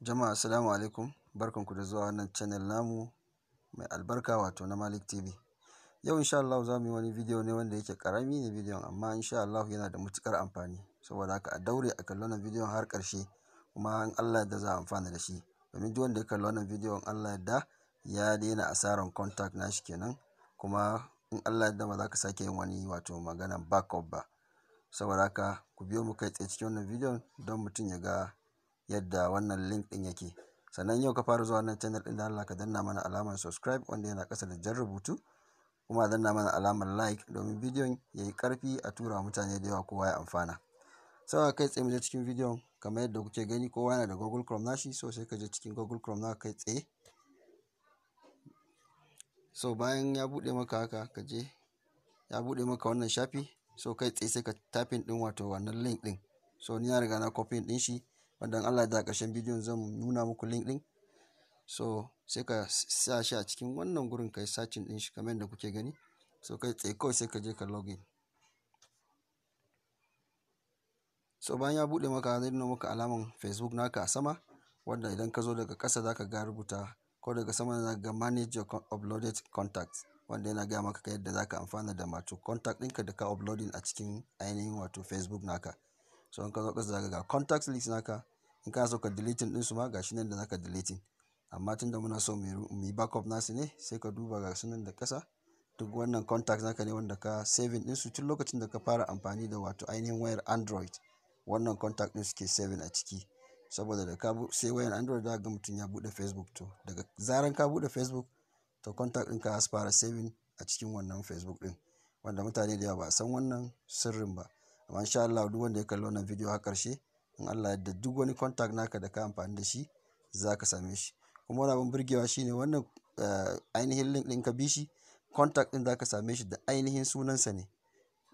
Jama'a assalamu alaikum, barkanku da zuwa wannan channel namu mai albarka wato na Malik TV. Yau insha Allah za mu yi wani video ne wanda yake karami ne bidiyon, amma insha Allah yana da matukar amfani. Saboda haka a daure a kalli wannan bidiyon har karshe, kuma in Allah yadda za a amfana da shi. Domin duk wanda ya kalli wannan bidiyon Allah yadda ya daina asaran contact nashi kenan, kuma in Allah yadda ba za ka sake yin wani wato maganan backup ba. Saboda haka ku biyo mu kai tsaye cikin wannan bidiyon don mutum ya ga yadda wannan link din yake. Sannan yau ka fara zuwa wannan channel din da Allah ka danna mana alamar subscribe wanda yana kasa da jan rubutu, kuma danna mana alamar like domin bidiyon yayi karfi a tura mutane da yawa kowa ya amfana. Saboda kai tsaye mu je cikin bidiyon. Kamar yadda kuke gani kowa yana da Google Chrome nashi, so sai ka je cikin Google Chrome naka kai tsaye. So bayan ya bude maka haka ka je ya bude maka wannan shafi, so kai tsaye sai ka typing din wato wannan link din. So ni na riga na copy din shi, wanda Allah da ƙarshen bidiyon zan nuna muku link din. So sai ka sa shi a cikin wannan gurin kai searching din shi kamar yadda kuke gani. So kai tsaye kawai sai ka je ka login. So bayan ya bude maka zai nuna maka alaman Facebook naka a sama, wanda idan ka zo daga ƙasa zaka ga rubuta, ko daga sama zaka ga manage your uploaded contacts, wanda yana gaya maka yadda zaka amfana da wato contact ɗinka da ka uploading a cikin ainihin wato Facebook naka. So in ka zo ƙasa zaka ga contact list naka, in kana so ka deleting din su ma gashi nan da zaka deleting. Amma tunda muna so mu yi backup nasu ne, sai ka duba ga sunan da ƙasa. Duk wannan contact naka ne wanda ka saving din su tun lokacin da ka fara amfani da wato ainihin wayar Android. Wannan contact din suke saving a ciki. Saboda da ka sai wayar Android za ga mutum ya bude Facebook, to daga zaran ka bude Facebook to contact ɗinka ya fara saving a cikin wannan Facebook din, wanda mutane da yawa ba a san wannan sirrin ba. Amma insha Allah duk wanda ya kalli wannan video har karshe, in Allah yadda duk wani contact naka da ka amfani da shi za ka same shi. Kuma wani abin burgewa shine wannan ainihin link din ka bi shi, contact din za ka same shi da ainihin sunansa ne.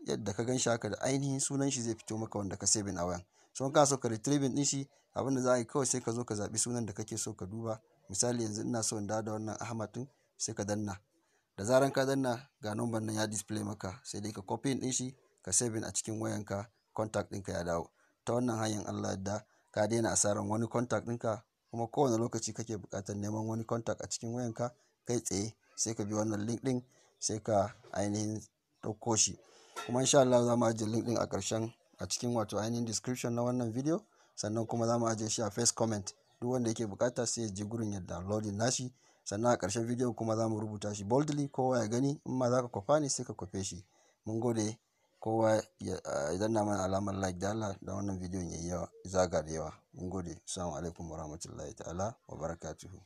Yadda ka gan shi haka da ainihin sunan shi zai fito maka wanda ka saving a wayan. So in ka so ka retrieving din shi, abin da za a yi kawai sai ka zo ka zaɓi sunan da kake so ka duba. Misali yanzu ina so in dawo da wannan Ahmad din, sai ka danna. Da zaran ka danna ga number nan ya display maka, sai dai ka copy din shi ka saving a cikin wayanka, contact ɗinka ya dawo. Ta wannan hanyar Allah yadda ka daina asaran wani contact ɗinka, kuma kowane lokaci kake buƙatar neman wani contact a cikin wayanka kai tsaye sai ka bi wannan link ɗin sai ka ainihin ɗauko shi. Kuma insha Allah za mu ajiye link ɗin a ƙarshen a cikin wato ainihin description na wannan video. Sannan kuma za mu ajiye shi a first comment. Duk wanda yake buƙata sai ya je gurin ya downloading nashi. Sannan a ƙarshen video kuma za mu rubuta shi boldly kowa ya gani. In ma za ka kwafa ne sai ka kwafe shi. Mun gode. Kowa ya danna mana alamar like da Allah da wannan bidiyon yayi yawa zaga da yawa. Mun gode. Assalamu alaikum warahmatullahi ta'ala wa barakatuhu.